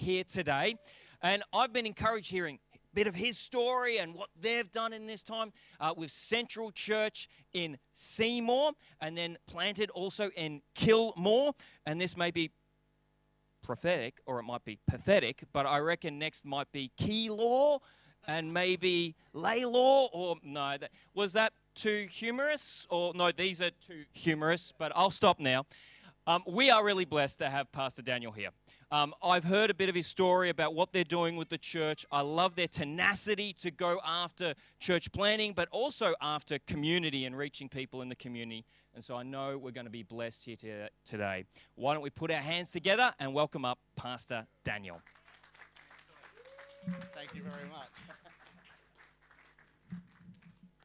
here today. And I've been encouraged hearing a bit of his story and what they've done in this time with Central Church in Seymour, and then planted also in Kilmore. And this may be prophetic, or it might be pathetic, but I reckon next might be Keylor and maybe Laylaw, or no, was that too humorous? Or no, these are too humorous, but I'll stop now. We are really blessed to have Pastor Daniel here. I've heard a bit of his story about what they're doing with the church. I love their tenacity to go after church planning, but also after community and reaching people in the community. And so I know we're going to be blessed here today. Why don't we put our hands together and welcome up Pastor Daniel. Thank you very much.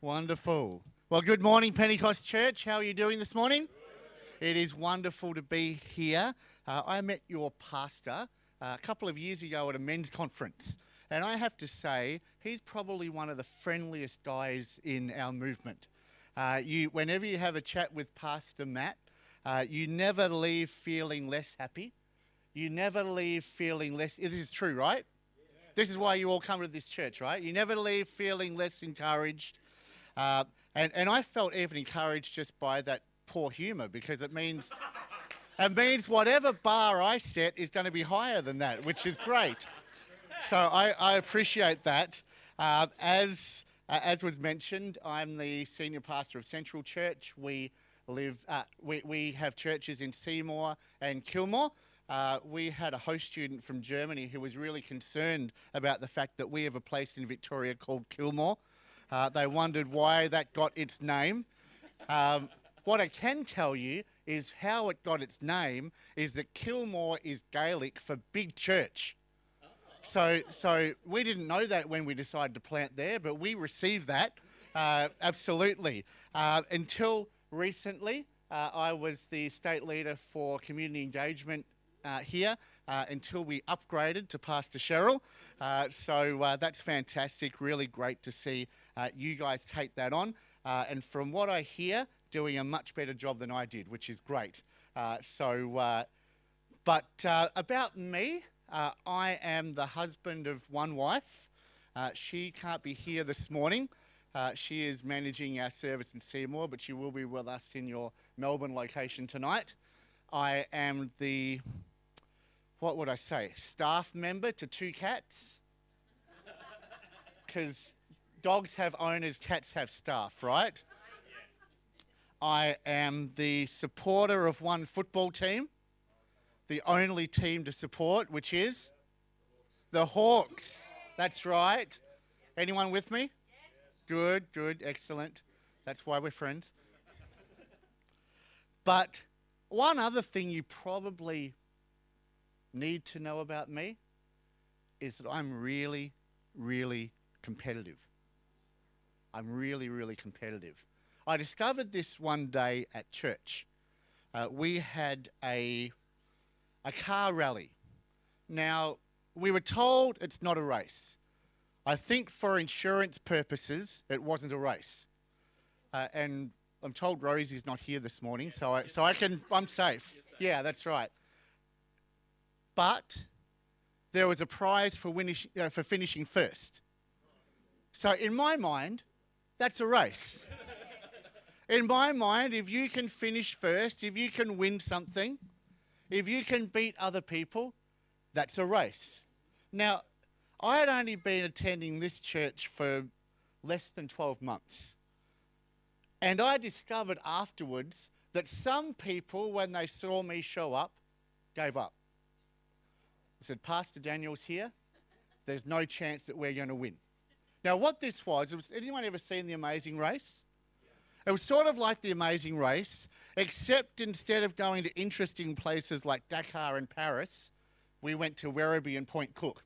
Wonderful. Well, good morning, Pentecost Church. How are you doing this morning? It is wonderful to be here. I met your pastor a couple of years ago at a men's conference, and I have to say, he's probably one of the friendliest guys in our movement. Whenever you have a chat with Pastor Matt, you never leave feeling less happy. You never leave feeling less... This is true, right? Yeah. This is why you all come to this church, right? You never leave feeling less encouraged. And I felt even encouraged just by that poor humour, because it means whatever bar I set is going to be higher than that, which is great. So I appreciate that. As was mentioned, I'm the senior pastor of Central Church. We have churches in Seymour and Kilmore. We had a host student from Germany who was really concerned about the fact that we have a place in Victoria called Kilmore. They wondered why that got its name. What I can tell you is how it got its name is that Kilmore is Gaelic for big church. So we didn't know that when we decided to plant there, but we received that, absolutely. Until recently, I was the state leader for community engagement here until we upgraded to Pastor Cheryl. So that's fantastic, really great to see you guys take that on. And from what I hear, doing a much better job than I did, which is great. But about me, I am the husband of one wife. She can't be here this morning. She is managing our service in Seymour, but she will be with us in your Melbourne location tonight. I am the, what would I say, staff member to two cats. Because dogs have owners, cats have staff, right? I am the supporter of one football team, the only team to support, which is the Hawks. That's right. Anyone with me? Good, excellent. That's why we're friends. But one other thing you probably need to know about me is that I'm really, really competitive. I'm really, really competitive. I discovered this one day at church. We had a car rally. Now, we were told it's not a race. I think for insurance purposes, it wasn't a race. And I'm told Rosie's not here this morning, so I'm safe. Yeah, that's right. But there was a prize for finishing first. So in my mind, that's a race. In my mind, if you can finish first, if you can win something, if you can beat other people, that's a race. Now, I had only been attending this church for less than 12 months. And I discovered afterwards that some people, when they saw me show up, gave up. I said, Pastor Daniel's here. There's no chance that we're going to win. Now, what this was, anyone ever seen The Amazing Race? It was sort of like The Amazing Race, except instead of going to interesting places like Dakar and Paris, we went to Werribee and Point Cook.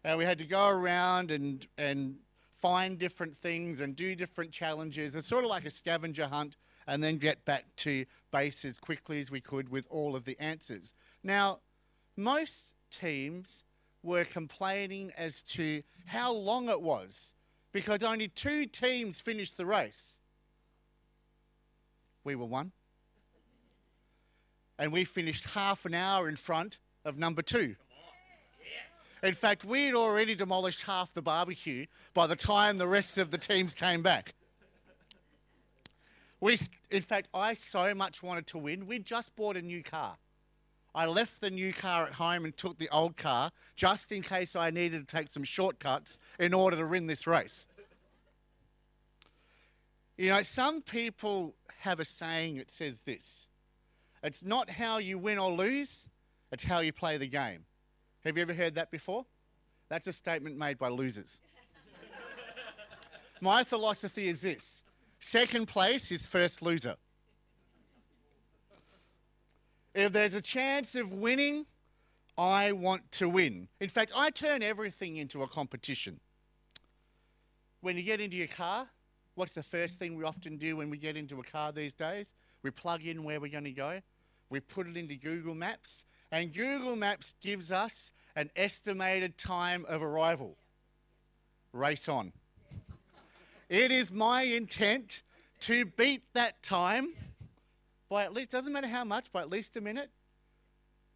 And we had to go around and find different things and do different challenges. It's sort of like a scavenger hunt, and then get back to base as quickly as we could with all of the answers. Now, most teams were complaining as to how long it was, because only 2 teams finished the race. We were one. And we finished half an hour in front of number 2. In fact, we had already demolished half the barbecue by the time the rest of the teams came back. In fact, I so much wanted to win, we just bought a new car. I left the new car at home and took the old car just in case I needed to take some shortcuts in order to win this race. You know, some people have a saying that says this: it's not how you win or lose, it's how you play the game. Have you ever heard that before? That's a statement made by losers. My philosophy is this: second place is first loser. If there's a chance of winning, I want to win. In fact, I turn everything into a competition. When you get into your car, what's the first thing we often do when we get into a car these days? We plug in where we're going to go. We put it into Google Maps, and Google Maps gives us an estimated time of arrival. Race on. It is my intent to beat that time by at least, doesn't matter how much, by at least a minute.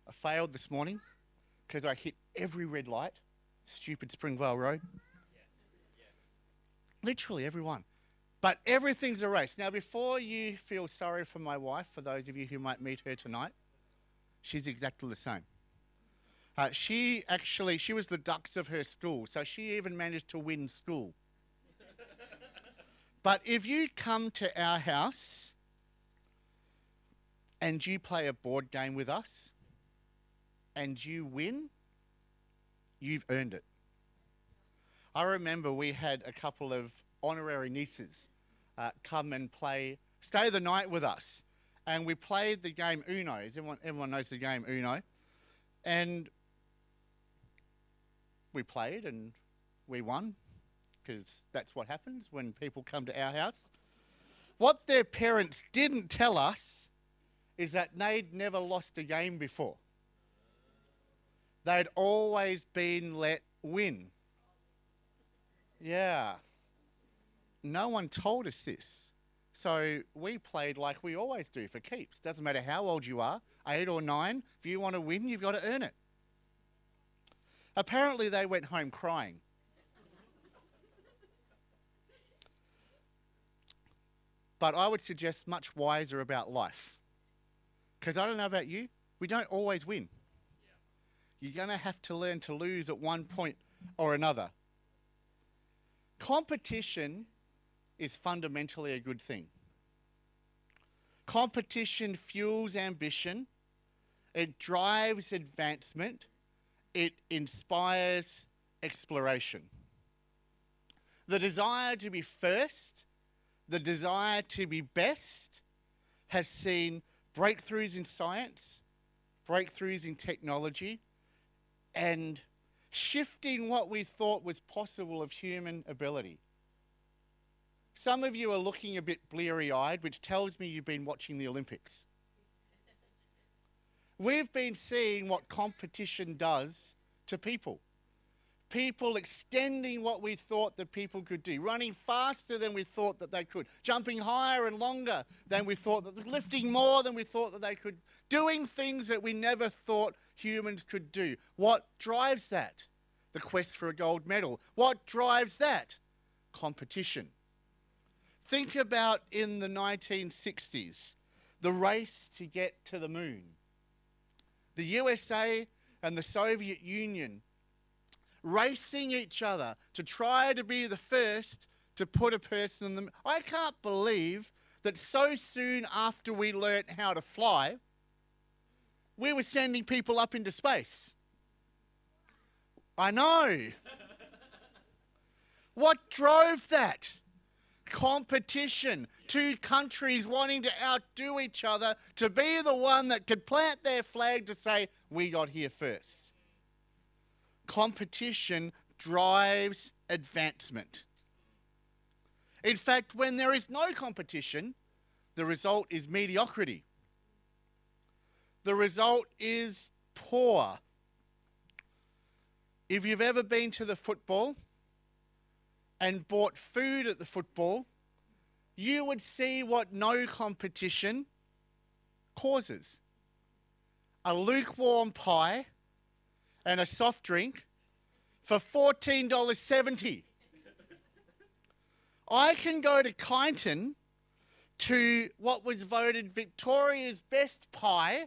I failed this morning because I hit every red light. Stupid Springvale Road. Literally everyone. But everything's a race. Now, before you feel sorry for my wife, for those of you who might meet her tonight, she's exactly the same. She was the dux of her school, so she even managed to win school. But if you come to our house and you play a board game with us and you win, you've earned it. I remember we had a couple of honorary nieces come and stay the night with us. And we played the game Uno. Everyone knows the game Uno. And we played and we won, because that's what happens when people come to our house. What their parents didn't tell us is that they'd never lost a game before. They'd always been let win. Yeah. No one told us this. So we played like we always do, for keeps. Doesn't matter how old you are, 8 or 9, if you want to win, you've got to earn it. Apparently they went home crying. But I would suggest much wiser about life. Because I don't know about you, we don't always win. You're going to have to learn to lose at one point or another. Competition is fundamentally a good thing. Competition fuels ambition, it drives advancement, it inspires exploration. The desire to be first, the desire to be best, has seen breakthroughs in science, breakthroughs in technology, and shifting what we thought was possible of human ability. Some of you are looking a bit bleary-eyed, which tells me you've been watching the Olympics. We've been seeing what competition does to people. People extending what we thought that people could do, running faster than we thought that they could, jumping higher and longer than we thought, lifting more than we thought that they could, doing things that we never thought humans could do. What drives that? The quest for a gold medal. What drives that? Competition. Think about in the 1960s, the race to get to the moon. The USA and the Soviet Union racing each other to try to be the first to put a person on the moon. I can't believe that so soon after we learnt how to fly, we were sending people up into space. I know. What drove that? Competition. Two countries wanting to outdo each other to be the one that could plant their flag to say, we got here first. Competition drives advancement. In fact, when there is no competition, the result is mediocrity. The result is poor. If you've ever been to the football and bought food at the football, you would see what no competition causes. A lukewarm pie and a soft drink for $14.70. I can go to Kyneton to what was voted Victoria's best pie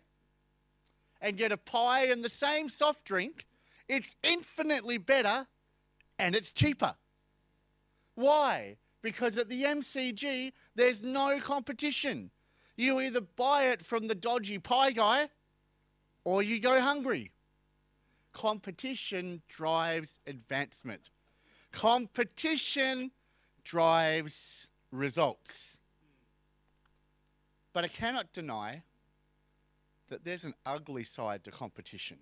and get a pie and the same soft drink. It's infinitely better and it's cheaper. Why? Because at the MCG, there's no competition. You either buy it from the dodgy pie guy or you go hungry. Competition drives advancement. Competition drives results. But I cannot deny that there's an ugly side to competition.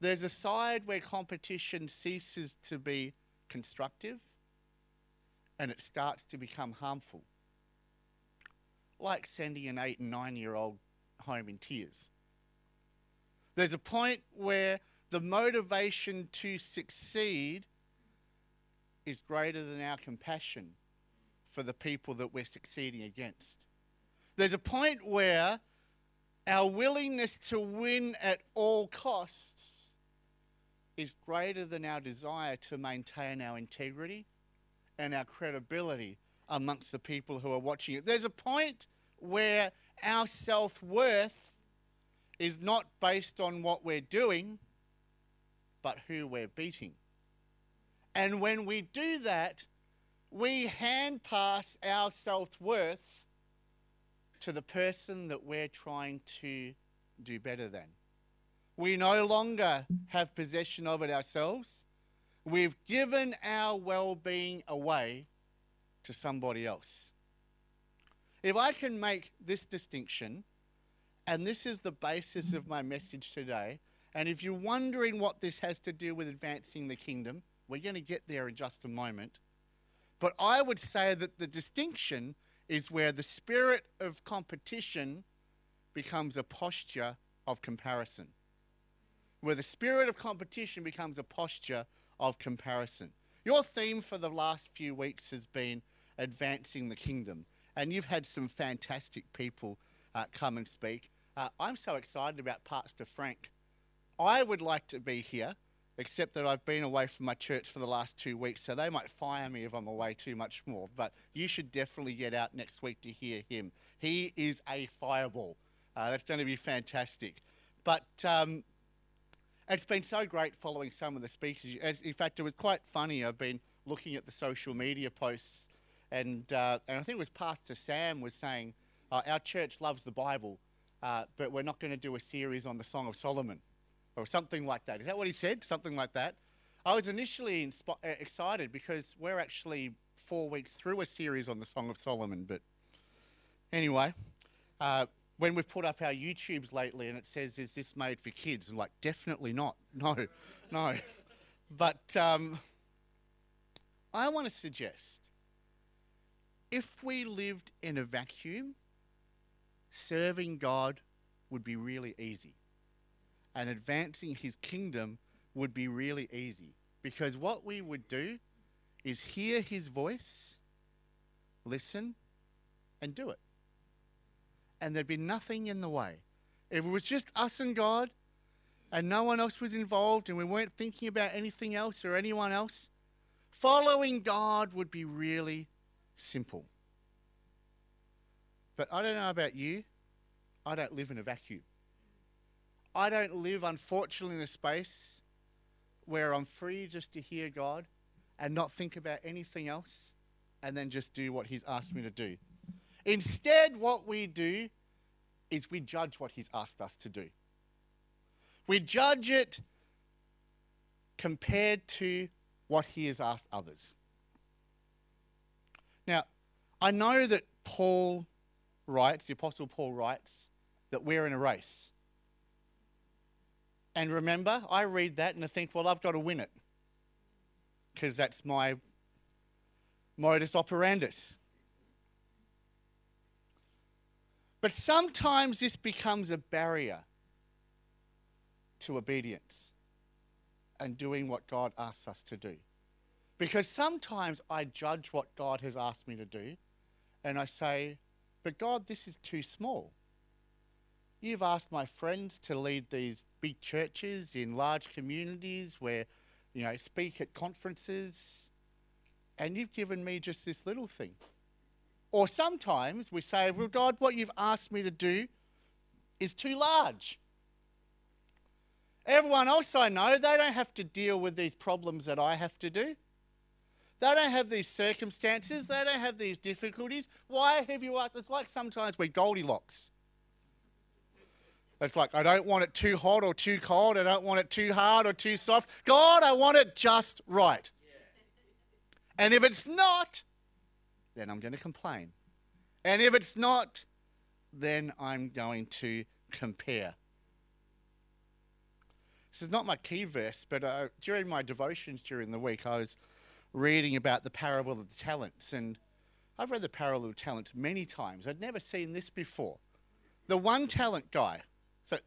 There's a side where competition ceases to be constructive and it starts to become harmful. Like sending an 8 and 9-year-old home in tears. There's a point where the motivation to succeed is greater than our compassion for the people that we're succeeding against. There's a point where our willingness to win at all costs is greater than our desire to maintain our integrity and our credibility amongst the people who are watching it. There's a point where our self-worth is not based on what we're doing, but who we're beating. And when we do that, we hand pass our self-worth to the person that we're trying to do better than. We no longer have possession of it ourselves. We've given our well-being away to somebody else. If I can make this distinction, and this is the basis of my message today, and if you're wondering what this has to do with advancing the kingdom, we're going to get there in just a moment. But I would say that the distinction is where the spirit of competition becomes a posture of comparison. Where the spirit of competition becomes a posture of comparison. Your theme for the last few weeks has been advancing the kingdom. And you've had some fantastic people come and speak. I'm so excited about Pastor Frank. I would like to be here, except that I've been away from my church for the last 2 weeks, so they might fire me if I'm away too much more. But you should definitely get out next week to hear him. He is a fireball. That's going to be fantastic. But it's been so great following some of the speakers. In fact, it was quite funny. I've been looking at the social media posts, and I think it was Pastor Sam was saying, our church loves the Bible, but we're not going to do a series on the Song of Solomon, or something like that. Is that what he said? Something like that. I was initially excited because we're actually 4 weeks through a series on the Song of Solomon. But anyway, when we've put up our YouTubes lately and it says, is this made for kids? I'm like, definitely not. No. But I want to suggest, if we lived in a vacuum, serving God would be really easy. And advancing his kingdom would be really easy. Because what we would do is hear his voice, listen, and do it. And there'd be nothing in the way. If it was just us and God, and no one else was involved, and we weren't thinking about anything else or anyone else, following God would be really simple. But I don't know about you, I don't live in a vacuum. I don't live, unfortunately, in a space where I'm free just to hear God and not think about anything else and then just do what he's asked me to do. Instead, what we do is we judge what he's asked us to do. We judge it compared to what he has asked others. Now, I know that Paul writes, the Apostle Paul writes, that we're in a race. And remember, I read that and I think, well, I've got to win it. Because that's my modus operandus. But sometimes this becomes a barrier to obedience and doing what God asks us to do. Because sometimes I judge what God has asked me to do and I say, but God, this is too small. You've asked my friends to lead these big churches in large communities where, speak at conferences, and you've given me just this little thing. Or sometimes we say, well, God, what you've asked me to do is too large. Everyone else I know, they don't have to deal with these problems that I have to do. They don't have these circumstances. They don't have these difficulties. Why have you asked? It's like sometimes we're Goldilocks. It's like, I don't want it too hot or too cold. I don't want it too hard or too soft. God, I want it just right. And if it's not, then I'm going to complain. And if it's not, then I'm going to compare. This is not my key verse, but during my devotions during the week, I was reading about the parable of the talents. And I've read the parable of the talents many times. I'd never seen this before. The 1 talent guy. So,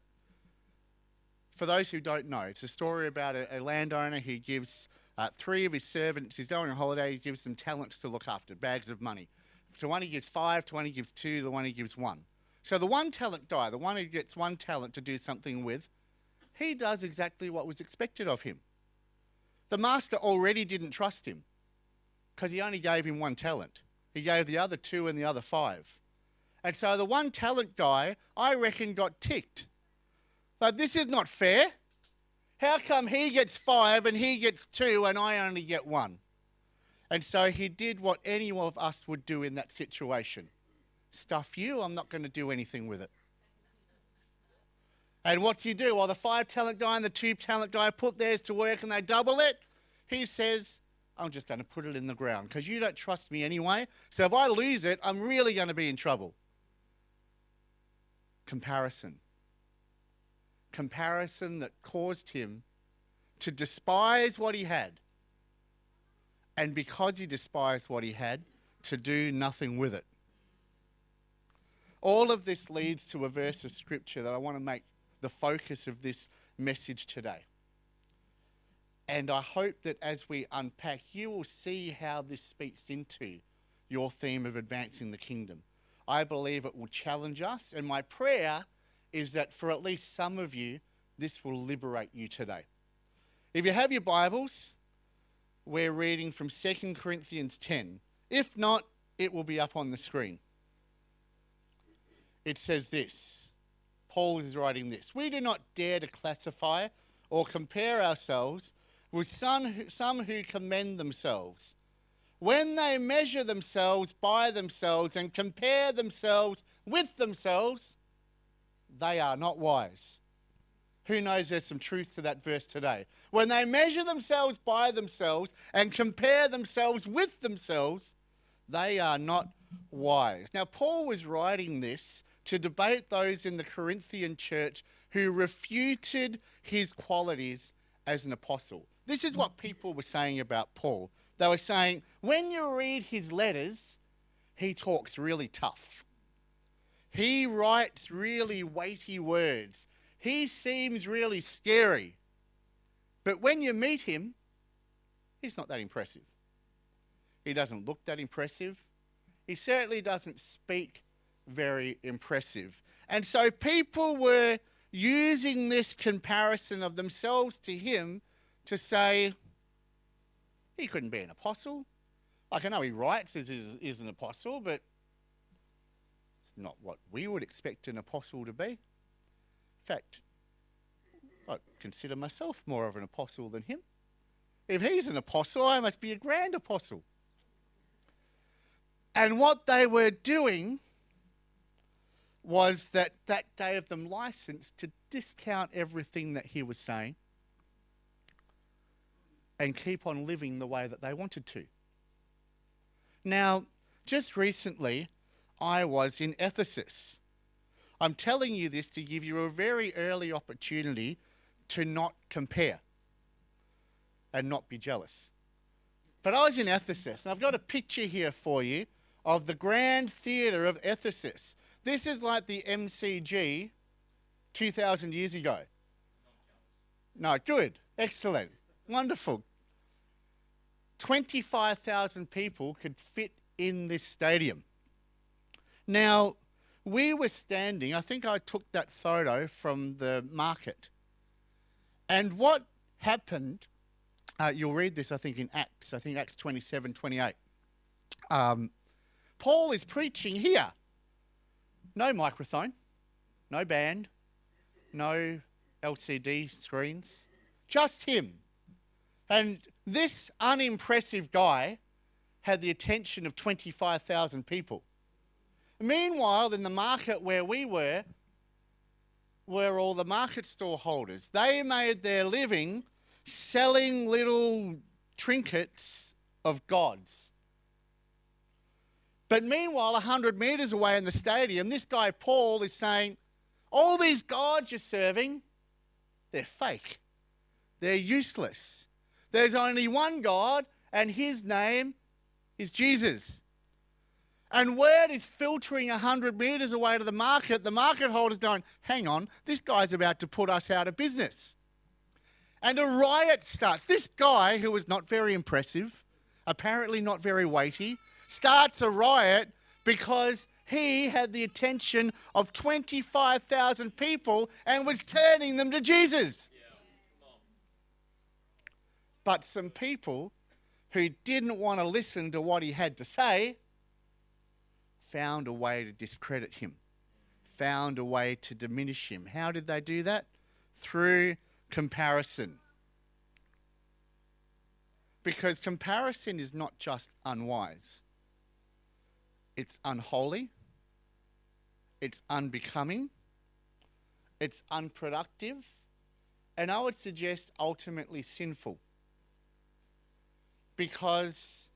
for those who don't know, it's a story about a landowner who gives 3 of his servants, he's going on holiday, he gives them talents to look after, bags of money. To one he gives 5, to one he gives 2, to one he gives 1. So the 1 talent guy, the one who gets 1 talent to do something with, he does exactly what was expected of him. The master already didn't trust him because he only gave him 1 talent. He gave the other 2 and the other 5. And so the 1 talent guy, I reckon, got ticked. Like, this is not fair. How come he gets 5 and he gets 2 and I only get 1? And so he did what any of us would do in that situation. Stuff you, I'm not going to do anything with it. And what's he do? Well, the 5 talent guy and the 2 talent guy put theirs to work and they double it. He says, I'm just going to put it in the ground because you don't trust me anyway. So if I lose it, I'm really going to be in trouble. Comparison. Comparison that caused him to despise what he had. And because he despised what he had, to do nothing with it. All of this leads to a verse of scripture that I want to make the focus of this message today. And I hope that as we unpack, you will see how this speaks into your theme of advancing the kingdom. I believe it will challenge us, and my prayer is that for at least some of you, this will liberate you today. If you have your Bibles, we're reading from 2 Corinthians 10. If not, it will be up on the screen. It says this. Paul is writing this. We do not dare to classify or compare ourselves with some who commend themselves. When they measure themselves by themselves and compare themselves with themselves, they are not wise. Who knows there's some truth to that verse today? When they measure themselves by themselves and compare themselves with themselves, they are not wise. Now, Paul was writing this to debate those in the Corinthian church who refuted his qualities as an apostle. This is what people were saying about Paul. They were saying, when you read his letters, he talks really tough. He writes really weighty words. He seems really scary. But when you meet him, he's not that impressive. He doesn't look that impressive. He certainly doesn't speak very impressive. And so people were using this comparison of themselves to him to say, he couldn't be an apostle. Like, I know he writes as is an apostle, but it's not what we would expect an apostle to be. In fact, I consider myself more of an apostle than him. If he's an apostle, I must be a grand apostle. And what they were doing was that gave them license to discount everything that he was saying and keep on living the way that they wanted to. Now, just recently, I was in Ephesus. I'm telling you this to give you a very early opportunity to not compare and not be jealous. But I was in Ephesus, and I've got a picture here for you of the Grand Theatre of Ephesus. This is like the MCG 2,000 years ago. No, good, excellent, wonderful. 25,000 people could fit in this stadium. Now, we were standing, I think I took that photo from the market. And what happened, you'll read this, I think, in Acts, Acts 27:28. Paul is preaching here. No microphone, no band, no LCD screens, just him. And this unimpressive guy had the attention of 25,000 people. Meanwhile, in the market where we were all the market store holders. They made their living selling little trinkets of gods. But meanwhile, 100 metres away in the stadium, this guy Paul is saying, all these gods you're serving, they're fake. They're useless. There's only one God, and his name is Jesus. And word is filtering 100 metres away to the market holder's going, hang on, this guy's about to put us out of business. And a riot starts. This guy, who was not very impressive, apparently not very weighty, starts a riot because he had the attention of 25,000 people and was turning them to Jesus. But some people who didn't want to listen to what he had to say found a way to discredit him, found a way to diminish him. How did they do that? Through comparison. Because comparison is not just unwise. It's unholy. It's unbecoming. It's unproductive. And I would suggest ultimately sinful. Because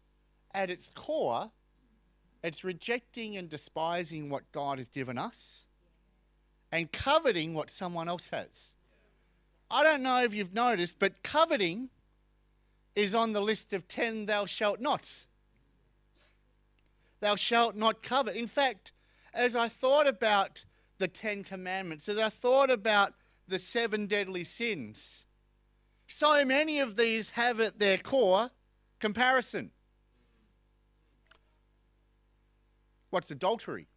at its core, it's rejecting and despising what God has given us and coveting what someone else has. I don't know if you've noticed, but coveting is on the list of 10 thou shalt nots. Thou shalt not covet. In fact, as I thought about the 10 Commandments, as I thought about the 7 deadly sins, so many of these have at their core comparison. What's adultery?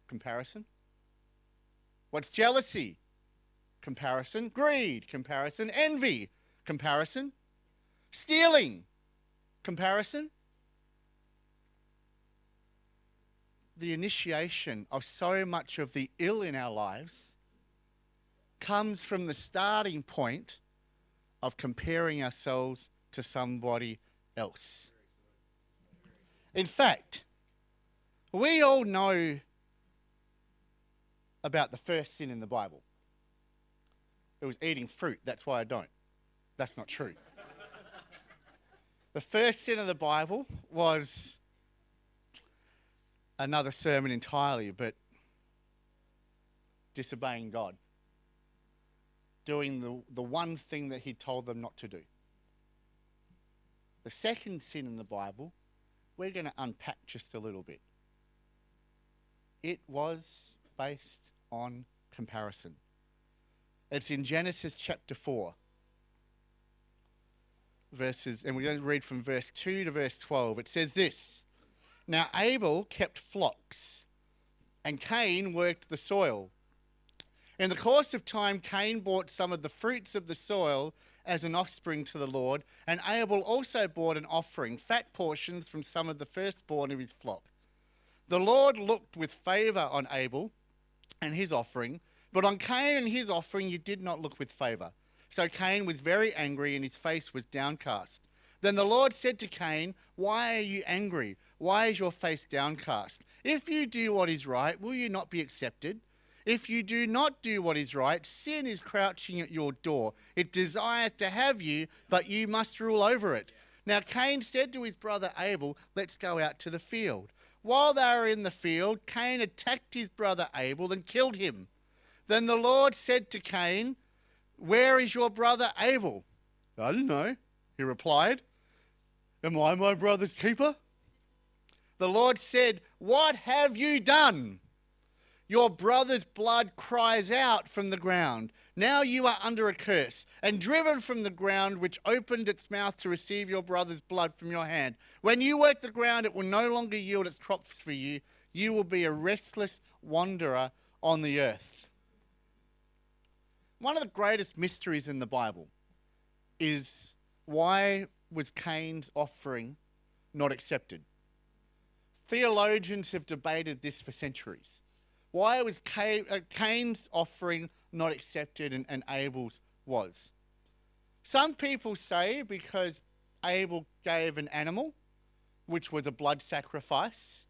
Comparison. What's jealousy? Comparison. Greed? Comparison. Envy? Comparison. Stealing? Comparison. The initiation of so much of the ill in our lives comes from the starting point of comparing ourselves to somebody else. In fact, we all know about the first sin in the Bible. It was eating fruit. That's why I don't. That's not true. The first sin of the Bible was another sermon entirely, but disobeying God. Doing the one thing that he told them not to do. The second sin in the Bible, we're going to unpack just a little bit. It was based on comparison. It's in Genesis chapter 4. And we're going to read from verse 2 to verse 12. It says this: Now Abel kept flocks, and Cain worked the soil. In the course of time, Cain brought some of the fruits of the soil as an offering to the Lord, and Abel also brought an offering, fat portions from some of the firstborn of his flock. The Lord looked with favour on Abel and his offering, but on Cain and his offering he did not look with favour. So Cain was very angry and his face was downcast. Then the Lord said to Cain, Why are you angry? Why is your face downcast? If you do what is right, will you not be accepted? If you do not do what is right, sin is crouching at your door. It desires to have you, but you must rule over it. Now Cain said to his brother Abel, Let's go out to the field. While they were in the field, Cain attacked his brother Abel and killed him. Then the Lord said to Cain, Where is your brother Abel? I don't know, he replied. Am I my brother's keeper? The Lord said, What have you done? Your brother's blood cries out from the ground. Now you are under a curse and driven from the ground, which opened its mouth to receive your brother's blood from your hand. When you work the ground, it will no longer yield its crops for you. You will be a restless wanderer on the earth. One of the greatest mysteries in the Bible is, why was Cain's offering not accepted? Theologians have debated this for centuries. Why was Cain's offering not accepted and Abel's was? Some people say because Abel gave an animal, which was a blood sacrifice,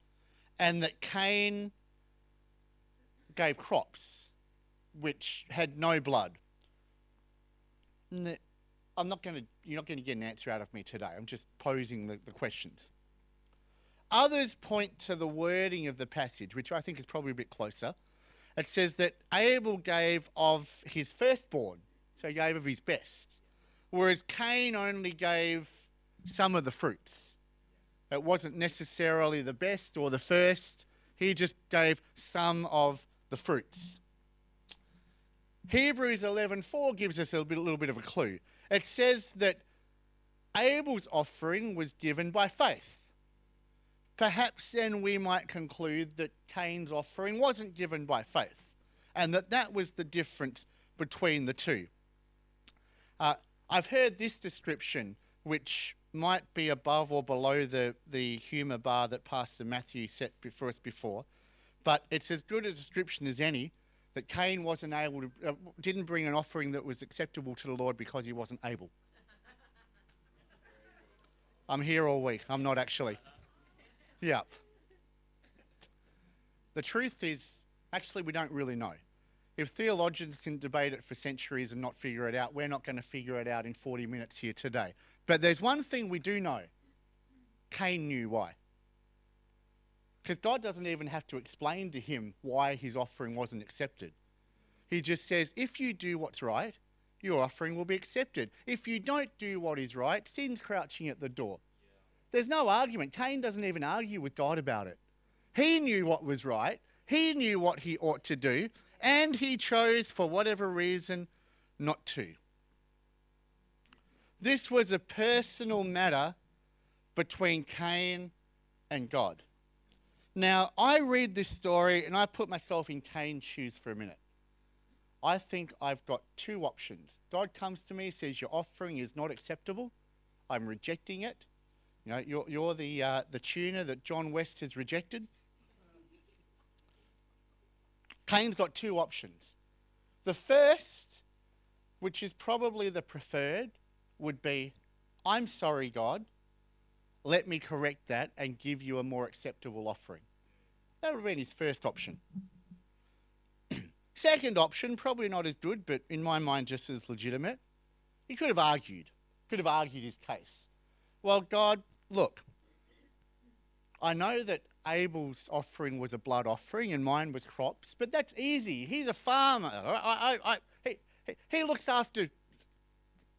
and that Cain gave crops, which had no blood. You're not going to get an answer out of me today. I'm just posing the questions. Others point to the wording of the passage, which I think is probably a bit closer. It says that Abel gave of his firstborn, so he gave of his best, whereas Cain only gave some of the fruits. It wasn't necessarily the best or the first. He just gave some of the fruits. Hebrews 11:4 gives us a little bit of a clue. It says that Abel's offering was given by faith. Perhaps then we might conclude that Cain's offering wasn't given by faith, and that was the difference between the two. I've heard this description, which might be above or below the humour bar that Pastor Matthew set before us before, but it's as good a description as any, that Cain wasn't able to, didn't bring an offering that was acceptable to the Lord because he wasn't able. I'm here all week. I'm not actually. Yep. The truth is, actually, we don't really know. If theologians can debate it for centuries and not figure it out, we're not going to figure it out in 40 minutes here today. But there's one thing we do know. Cain knew why. Because God doesn't even have to explain to him why his offering wasn't accepted. He just says, if you do what's right, your offering will be accepted. If you don't do what is right, sin's crouching at the door. There's no argument. Cain doesn't even argue with God about it. He knew what was right. He knew what he ought to do. And he chose, for whatever reason, not to. This was a personal matter between Cain and God. Now, I read this story and I put myself in Cain's shoes for a minute. I think I've got two options. God comes to me, says, your offering is not acceptable. I'm rejecting it. You know, you're the tuner that John West has rejected. Cain's got two options. The first, which is probably the preferred, would be, I'm sorry, God. Let me correct that and give you a more acceptable offering. That would have been his first option. Second option, probably not as good, but in my mind just as legitimate. He could have argued his case. Well, God, look, I know that Abel's offering was a blood offering and mine was crops, but that's easy. He's a farmer. He looks after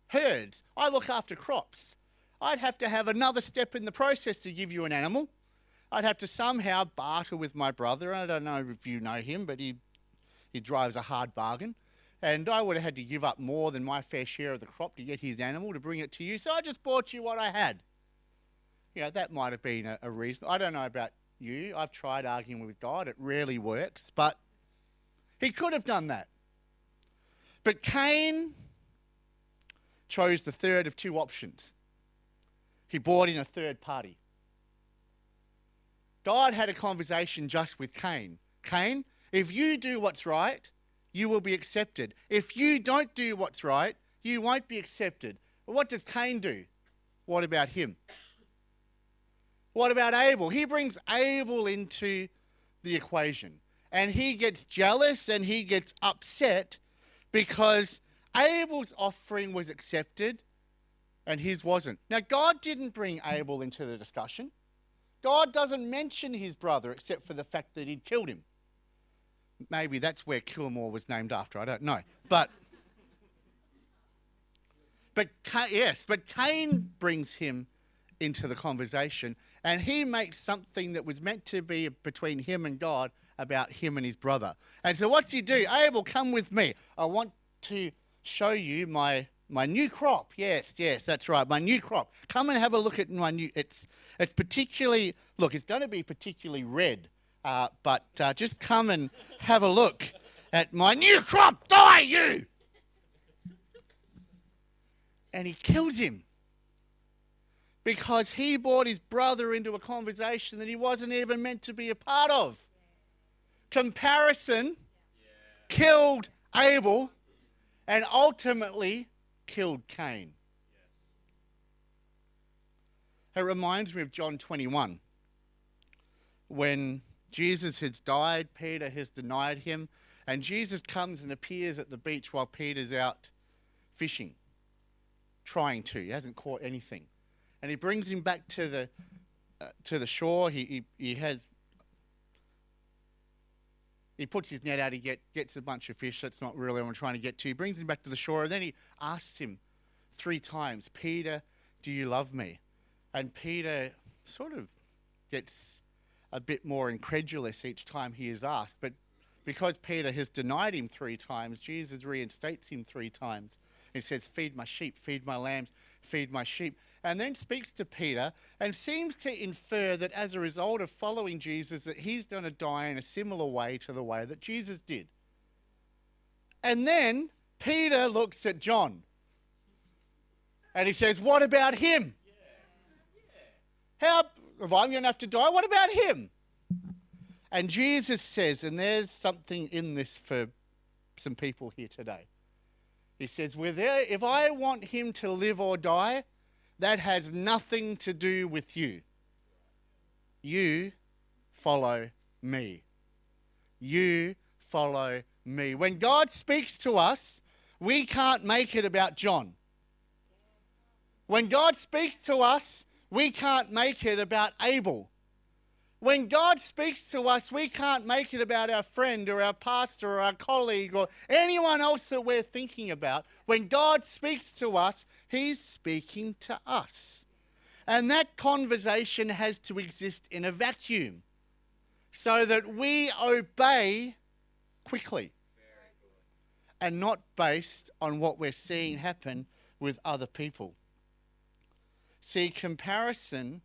herds. I look after crops. I'd have to have another step in the process to give you an animal. I'd have to somehow barter with my brother. I don't know if you know him, but he drives a hard bargain. And I would have had to give up more than my fair share of the crop to get his animal to bring it to you. So I just bought you what I had. You know, that might have been a reason. I don't know about you. I've tried arguing with God. It rarely works. But he could have done that. But Cain chose the third of two options. He brought in a third party. God had a conversation just with Cain. Cain, if you do what's right, you will be accepted. If you don't do what's right, you won't be accepted. But what does Cain do? What about him? What about Abel? He brings Abel into the equation. And he gets jealous and he gets upset because Abel's offering was accepted and his wasn't. Now, God didn't bring Abel into the discussion. God doesn't mention his brother except for the fact that he'd killed him. Maybe that's where Kilmore was named after. I don't know. But Cain brings him into the conversation, and he makes something that was meant to be between him and God about him and his brother. And so what's he do? Abel, come with me. I want to show you my new crop. Yes, that's right, my new crop. Come and have a look at my new, it's particularly, look, it's going to be particularly red, but just come and have a look at my new crop. Die, you! And he kills him because he brought his brother into a conversation that he wasn't even meant to be a part of. Comparison killed Abel and ultimately killed Cain. It reminds me of John 21. When Jesus has died, Peter has denied him, and Jesus comes and appears at the beach while Peter's out fishing, trying to. He hasn't caught anything. And he brings him back to the shore. He puts his net out, he gets a bunch of fish. That's not really what I'm trying to get to. He brings him back to the shore, and then he asks him 3 times, Peter, do you love me? And Peter sort of gets a bit more incredulous each time he is asked. But because Peter has denied him 3 times, Jesus reinstates him 3 times. He says, feed my sheep, feed my lambs, feed my sheep. And then speaks to Peter and seems to infer that as a result of following Jesus, that he's going to die in a similar way to the way that Jesus did. And then Peter looks at John and he says, what about him? How, if I'm going to have to die, what about him? And Jesus says, and there's something in this for some people here today. He says, if I want him to live or die, that has nothing to do with you. You follow me. You follow me. When God speaks to us, we can't make it about John. When God speaks to us, we can't make it about Abel. When God speaks to us, we can't make it about our friend or our pastor or our colleague or anyone else that we're thinking about. When God speaks to us, he's speaking to us. And that conversation has to exist in a vacuum so that we obey quickly and not based on what we're seeing happen with other people. See, comparison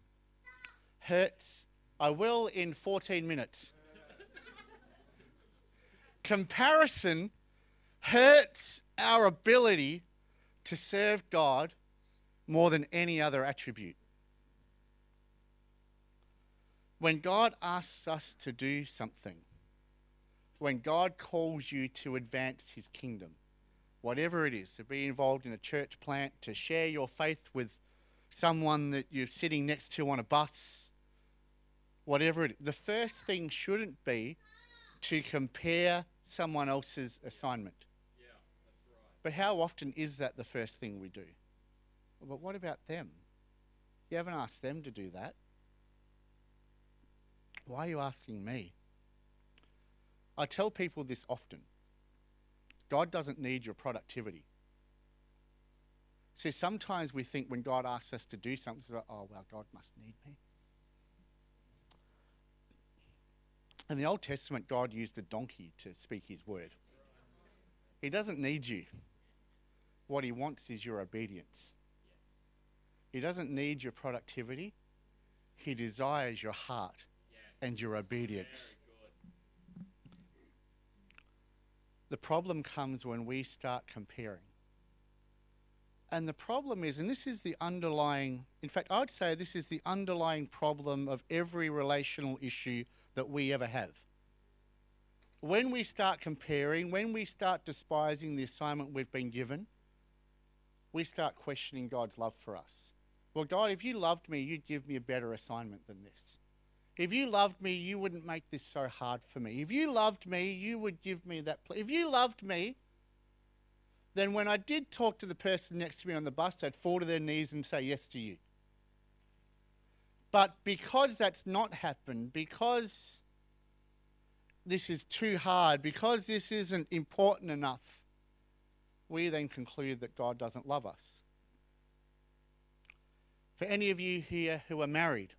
hurts. I will in 14 minutes. Comparison hurts our ability to serve God more than any other attribute. When God asks us to do something, when God calls you to advance his kingdom, whatever it is, to be involved in a church plant, to share your faith with someone that you're sitting next to on a bus, whatever it is, the first thing shouldn't be to compare someone else's assignment. Yeah, that's right. But how often is that the first thing we do? But what about them? You haven't asked them to do that. Why are you asking me? I tell people this often. God doesn't need your productivity. See, sometimes we think when God asks us to do something, it's like, oh, well, God must need me. In the Old Testament, God used a donkey to speak his word. He doesn't need you. What he wants is your obedience. He doesn't need your productivity. He desires your heart and your obedience. The problem comes when we start comparing. And the problem is, and this is the underlying, in fact, I would say this is the underlying problem of every relational issue that we ever have. When we start comparing, when we start despising the assignment we've been given, we start questioning God's love for us. Well, God, if you loved me, you'd give me a better assignment than this. If you loved me, you wouldn't make this so hard for me. If you loved me, you would give me that. If you loved me, then when I did talk to the person next to me on the bus, they'd fall to their knees and say yes to you. But because that's not happened, because this is too hard, because this isn't important enough, we then conclude that God doesn't love us. For any of you here who are married,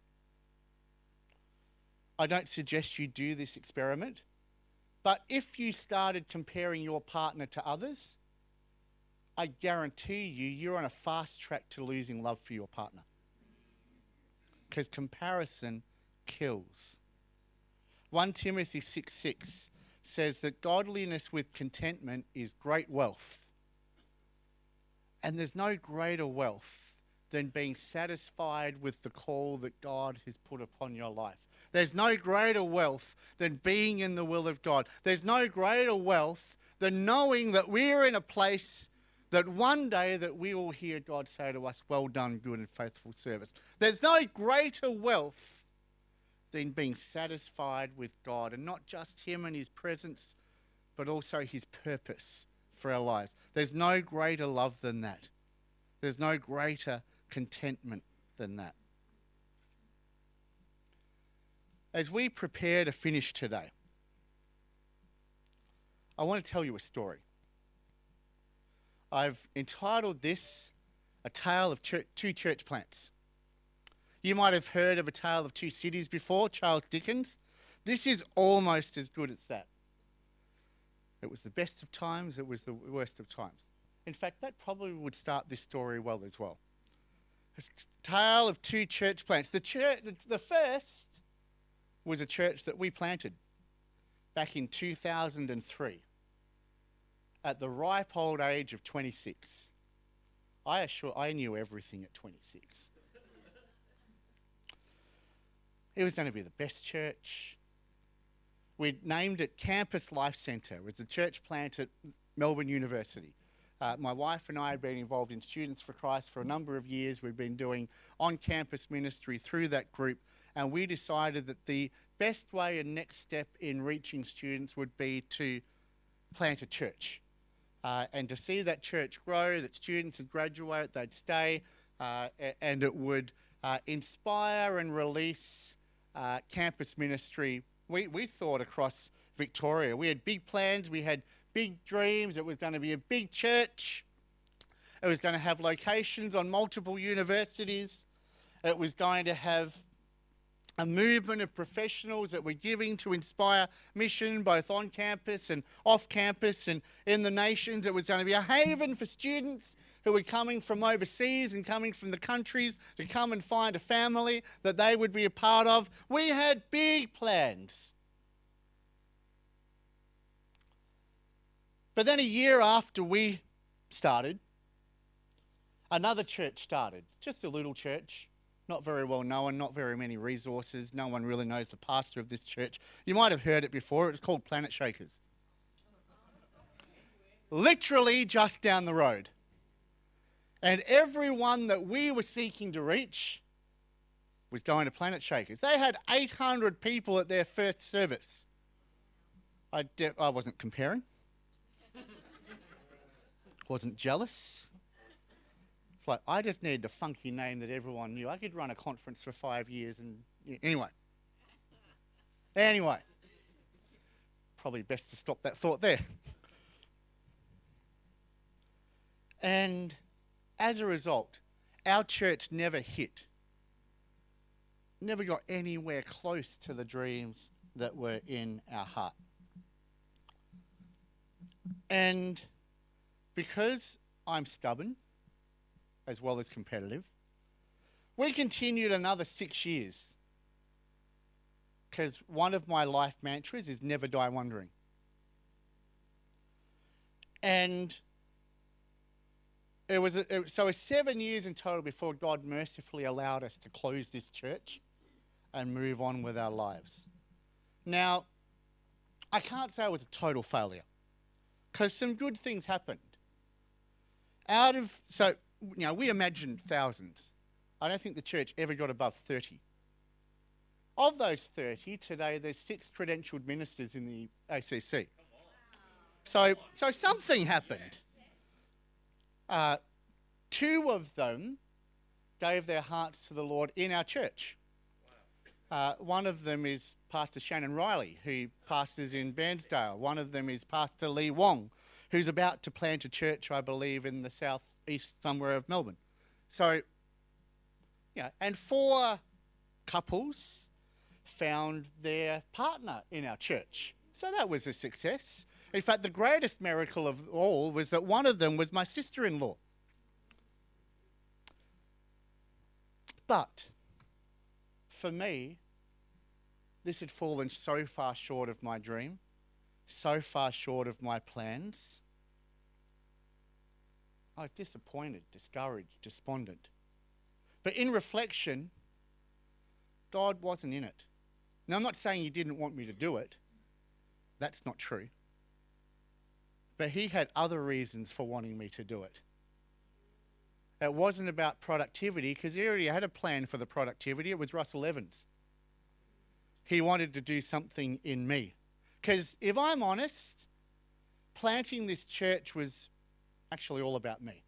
I don't suggest you do this experiment, but if you started comparing your partner to others, I guarantee you're on a fast track to losing love for your partner. Because comparison kills. 1 Timothy 6:6 says that godliness with contentment is great wealth. And there's no greater wealth than being satisfied with the call that God has put upon your life. There's no greater wealth than being in the will of God. There's no greater wealth than knowing that we're in a place that one day that we will hear God say to us, well done, good and faithful service. There's no greater wealth than being satisfied with God, and not just him and his presence, but also his purpose for our lives. There's no greater love than that. There's no greater contentment than that. As we prepare to finish today, I want to tell you a story. I've entitled this A Tale of Two Church Plants. You might have heard of A Tale of Two Cities before, Charles Dickens. This is almost as good as that. It was the best of times, it was the worst of times. In fact, that probably would start this story well as well. It's a tale of two church plants. The first was a church that we planted back in 2003 at the ripe old age of 26. I knew everything at 26. It was going to be the best church. We'd named it Campus Life Centre. It was a church plant at Melbourne University. My wife and I had been involved in Students for Christ for a number of years. We've been doing on-campus ministry through that group, and we decided that the best way and next step in reaching students would be to plant a church and to see that church grow, that students would graduate, they'd stay, and it would inspire and release campus ministry. We thought across Victoria. We had big plans, we had big dreams. It was going to be a big church. It was going to have locations on multiple universities. It was going to have a movement of professionals that were giving to inspire mission, both on campus and off campus and in the nations. It was going to be a haven for students who were coming from overseas and coming from the countries to come and find a family that they would be a part of. We had big plans. But then a year after we started, another church started. Just a little church, not very well known, not very many resources. No one really knows the pastor of this church. You might have heard it before. It was called Planet Shakers. Literally just down the road. And everyone that we were seeking to reach was going to Planet Shakers. They had 800 people at their first service. I wasn't comparing. Wasn't jealous. It's like, I just needed a funky name that everyone knew. I could run a conference for 5 years and... Anyway. Probably best to stop that thought there. And as a result, our church never got anywhere close to the dreams that were in our heart. And because I'm stubborn, as well as competitive, we continued another 6 years. Because one of my life mantras is never die wondering. And it was 7 years in total before God mercifully allowed us to close this church and move on with our lives. Now, I can't say it was a total failure, because some good things happened. We imagined thousands. I don't think the church ever got above 30. Of those 30, today there's 6 credentialed ministers in the ACC. So something happened. 2 of them gave their hearts to the Lord in our church. One of them is Pastor Shannon Riley, who pastors in Bairnsdale. One of them is Pastor Lee Wong, who's about to plant a church, I believe, in the southeast somewhere of Melbourne. So, and 4 couples found their partner in our church. So that was a success. In fact, the greatest miracle of all was that one of them was my sister-in-law. But for me, this had fallen so far short of my dream, so far short of my plans. I was disappointed, discouraged, despondent. But in reflection, God wasn't in it. Now, I'm not saying He didn't want me to do it. That's not true. But He had other reasons for wanting me to do it. It wasn't about productivity, because He already had a plan for the productivity. It was Russell Evans. He wanted to do something in me. Because if I'm honest, planting this church was actually all about me.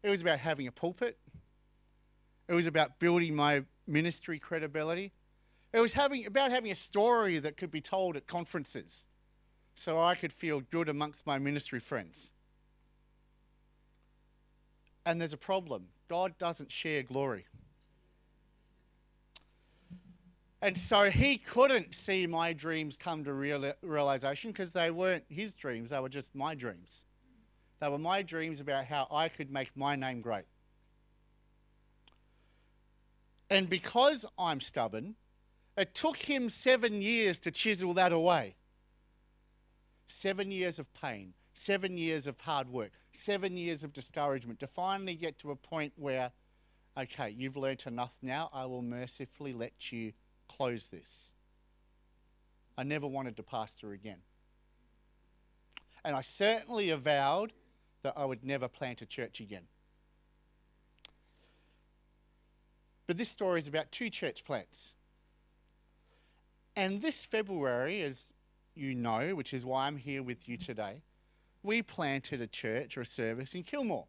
It was about having a pulpit. It was about building my ministry credibility. It was about having a story that could be told at conferences so I could feel good amongst my ministry friends. And there's a problem. God doesn't share glory. And so He couldn't see my dreams come to realization because they weren't His dreams, they were just my dreams. They were my dreams about how I could make my name great. And because I'm stubborn, it took Him 7 years to chisel that away. 7 years of pain, 7 years of hard work, 7 years of discouragement to finally get to a point where, okay, you've learnt enough now, I will mercifully let you close this. I never wanted to pastor again. And I certainly avowed that I would never plant a church again. But this story is about 2 church plants. And this February, as you know, which is why I'm here with you today, we planted a church or a service in Kilmore,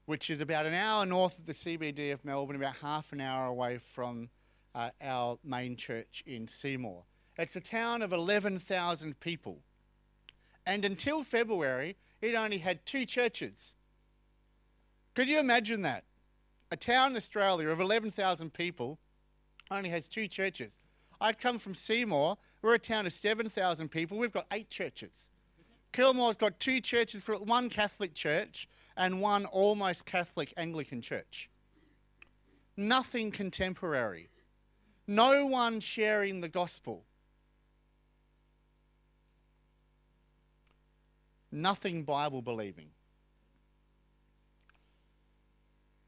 which is about an hour north of the CBD of Melbourne, about half an hour away from our main church in Seymour. It's a town of 11,000 people. And until February, it only had 2 churches. Could you imagine that? A town in Australia of 11,000 people only has 2 churches. I come from Seymour. We're a town of 7,000 people. We've got 8 churches. Kilmore's got 2 churches, for 1 Catholic church and 1 almost Catholic Anglican church. Nothing contemporary. No one sharing the gospel. Nothing Bible believing.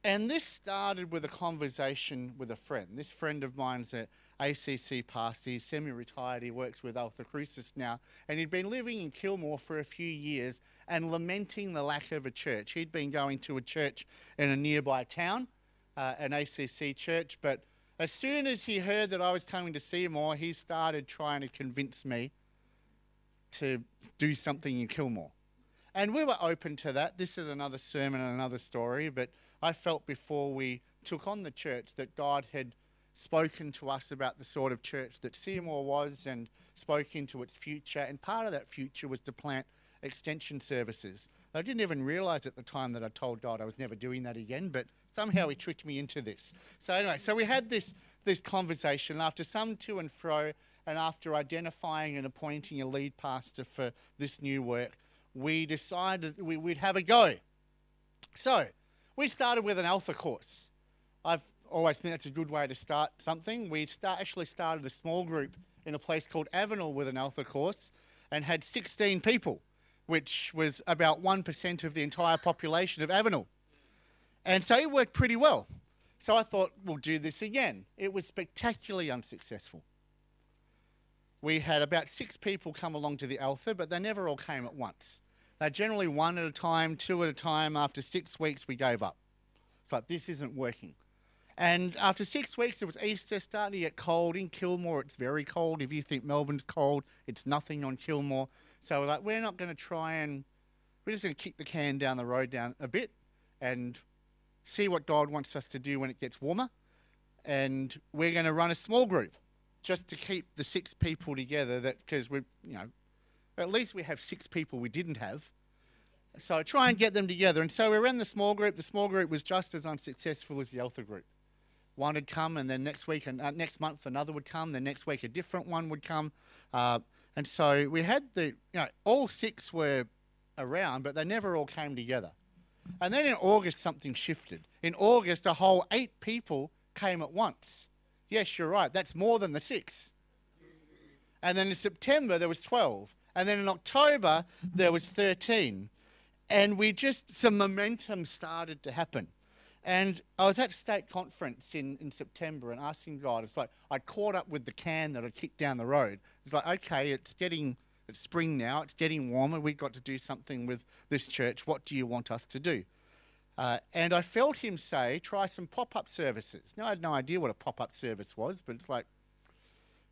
And this started with a conversation with a friend. This friend of mine's an ACC pastor. He's semi-retired. He works with Alpha Crucis now. And he'd been living in Kilmore for a few years and lamenting the lack of a church. He'd been going to a church in a nearby town, an ACC church. But as soon as he heard that I was coming to Seymour, he started trying to convince me to do something in Kilmore. And we were open to that. This is another sermon and another story, but I felt before we took on the church that God had spoken to us about the sort of church that Seymour was and spoke into its future. And part of that future was to plant extension services. I didn't even realise at the time that I told God I was never doing that again, but somehow He tricked me into this. So anyway, so we had this conversation after some to and fro, and after identifying and appointing a lead pastor for this new work, we decided we'd have a go. So we started with an Alpha course. I've always think that's a good way to start something. We actually started a small group in a place called Avenel with an Alpha course and had 16 people, which was about 1% of the entire population of Avenel. And so it worked pretty well. So I thought, we'll do this again. It was spectacularly unsuccessful. We had about 6 people come along to the Alpha, but they never all came at once. They generally 1 at a time, 2 at a time. After 6 weeks, we gave up. It's like, this isn't working. And after 6 weeks, it was Easter, starting to get cold. In Kilmore, it's very cold. If you think Melbourne's cold, it's nothing on Kilmore. So we're like, we're not going to try and, we're just going to kick the can down the road down a bit and see what God wants us to do when it gets warmer. And we're going to run a small group, just to keep the 6 people together, that because we, at least we have 6 people we didn't have. So try and get them together. And so we ran the small group. The small group was just as unsuccessful as the Alpha group. one would come, and then next week and next month another would come. Then next week a different one would come, and so we had all 6 were around, but they never all came together. And then in August something shifted. In August, a whole 8 people came at once. Yes, you're right. That's more than the 6. And then in September there was 12, and then in October there was 13, and some momentum started to happen. And I was at state conference in September and asking God, it's like I caught up with the can that I kicked down the road. It's like, okay, it's spring now, it's getting warmer, we've got to do something with this church. What do you want us to do? And I felt him say, try some pop-up services. Now, I had no idea what a pop-up service was, but it's like,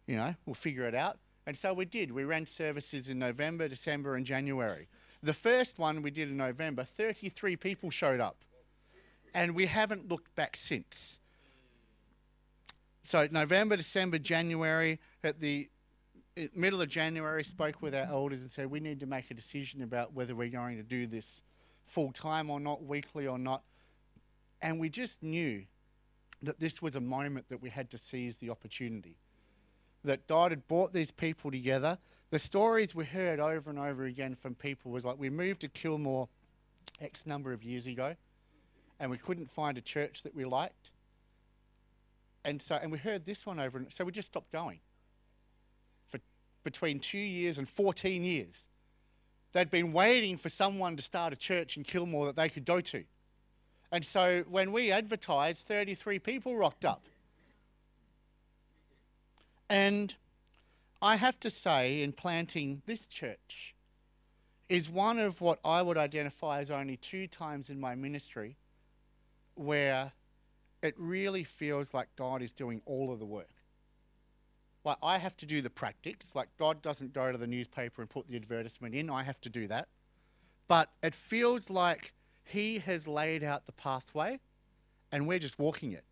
we'll figure it out. And so we did. We ran services in November, December, and January. The first one we did in November, 33 people showed up. And we haven't looked back since. So November, December, January, at the middle of January, spoke with our elders and said, we need to make a decision about whether we're going to do this full-time or not, weekly or not. And we just knew that this was a moment that we had to seize the opportunity. That God had brought these people together. The stories we heard over and over again from people was like, we moved to Kilmore X number of years ago, and we couldn't find a church that we liked. And we heard this one over, and so we just stopped going. For between 2 years and 14 years, they'd been waiting for someone to start a church in Kilmore that they could go to. And so when we advertised, 33 people rocked up. And I have to say, in planting this church, is one of what I would identify as only 2 times in my ministry where it really feels like God is doing all of the work. Like, I have to do the practice. Like, God doesn't go to the newspaper and put the advertisement in. I have to do that. But it feels like he has laid out the pathway and we're just walking it.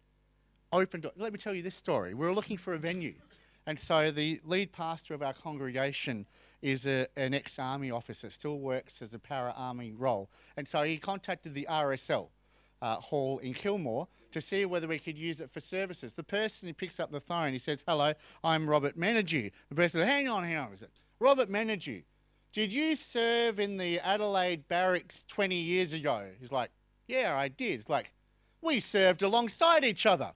Open door. Let me tell you this story. We were looking for a venue. And so the lead pastor of our congregation is an ex-army officer, still works as a para-army role. And so he contacted the RSL hall in Kilmore to see whether we could use it for services. The person who picks up the phone, he says, hello, I'm Robert Menadue. The person says, hang on. Is it Robert Menadue? Did you serve in the Adelaide barracks 20 years ago? He's like, yeah, I did. It's like, we served alongside each other.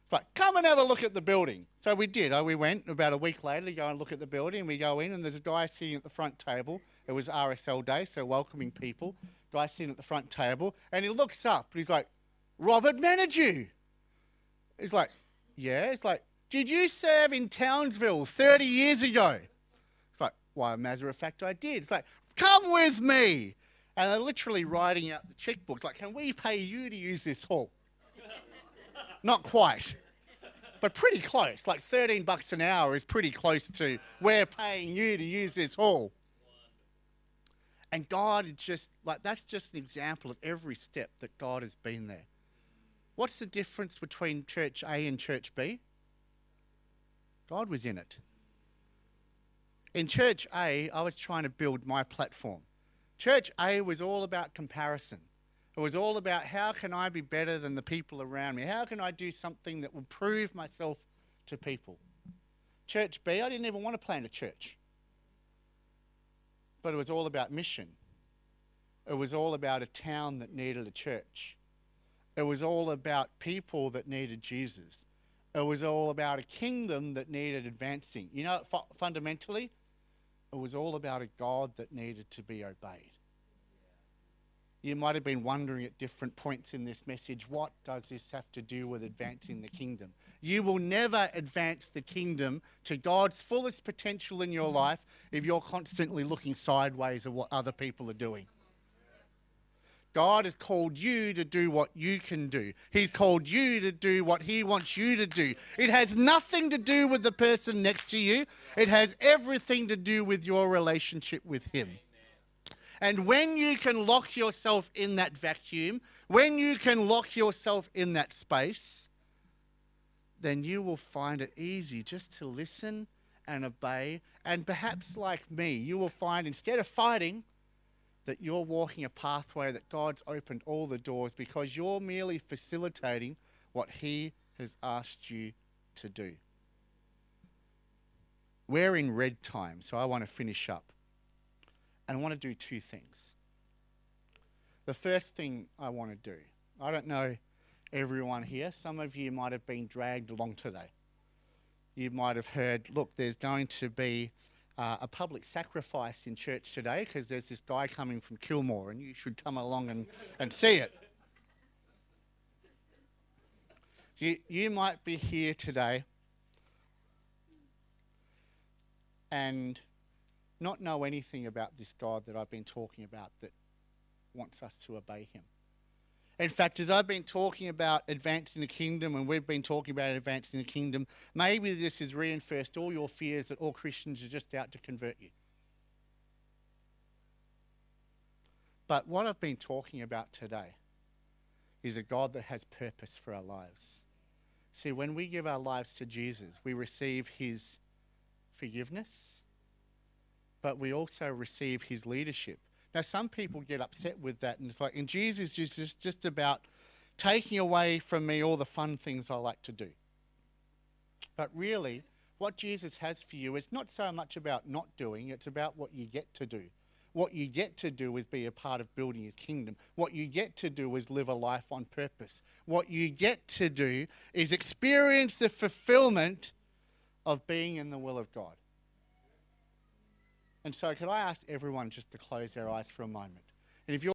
It's like, come and have a look at the building. So we did. We went about a week later to go and look at the building. We go in and there's a guy sitting at the front table. It was RSL day, so welcoming people. Guy sitting at the front table, and he looks up and he's like, Robert Menadue. He's like, yeah. He's like, did you serve in Townsville 30 years ago? It's like, why, as a matter of fact, I did. It's like, come with me. And they're literally writing out the checkbooks. Like, can we pay you to use this hall? Not quite, but pretty close. Like $13 an hour is pretty close to we're paying you to use this hall. And God is just, like, that's just an example of every step that God has been there. What's the difference between Church A and Church B? God was in it. In Church A, I was trying to build my platform. Church A was all about comparison. It was all about how can I be better than the people around me? How can I do something that will prove myself to people? Church B, I didn't even want to plant a church. But it was all about mission. It was all about a town that needed a church. It was all about people that needed Jesus. It was all about a kingdom that needed advancing. You know, fundamentally, it was all about a God that needed to be obeyed. You might have been wondering at different points in this message, what does this have to do with advancing the kingdom? You will never advance the kingdom to God's fullest potential in your life if you're constantly looking sideways at what other people are doing. God has called you to do what you can do. He's called you to do what he wants you to do. It has nothing to do with the person next to you. It has everything to do with your relationship with him. And when you can lock yourself in that vacuum, when you can lock yourself in that space, then you will find it easy just to listen and obey. And perhaps like me, you will find instead of fighting, that you're walking a pathway that God's opened all the doors because you're merely facilitating what he has asked you to do. We're in red time, so I want to finish up. And I want to do two things. The first thing I want to do, I don't know everyone here, some of you might have been dragged along today. You might have heard, look, there's going to be a public sacrifice in church today because there's this guy coming from Kilmore and you should come along and see it. You might be here today and not know anything about this God that I've been talking about that wants us to obey him. In fact, as I've been talking about advancing the kingdom and we've been talking about advancing the kingdom, maybe this has reinforced all your fears that all Christians are just out to convert you. But what I've been talking about today is a God that has purpose for our lives. See, when we give our lives to Jesus, we receive his forgiveness, but we also receive his leadership. Now, some people get upset with that, and it's like, and Jesus is just about taking away from me all the fun things I like to do. But really, what Jesus has for you is not so much about not doing, it's about what you get to do. What you get to do is be a part of building his kingdom. What you get to do is live a life on purpose. What you get to do is experience the fulfillment of being in the will of God. And so could I ask everyone just to close their eyes for a moment? And if you're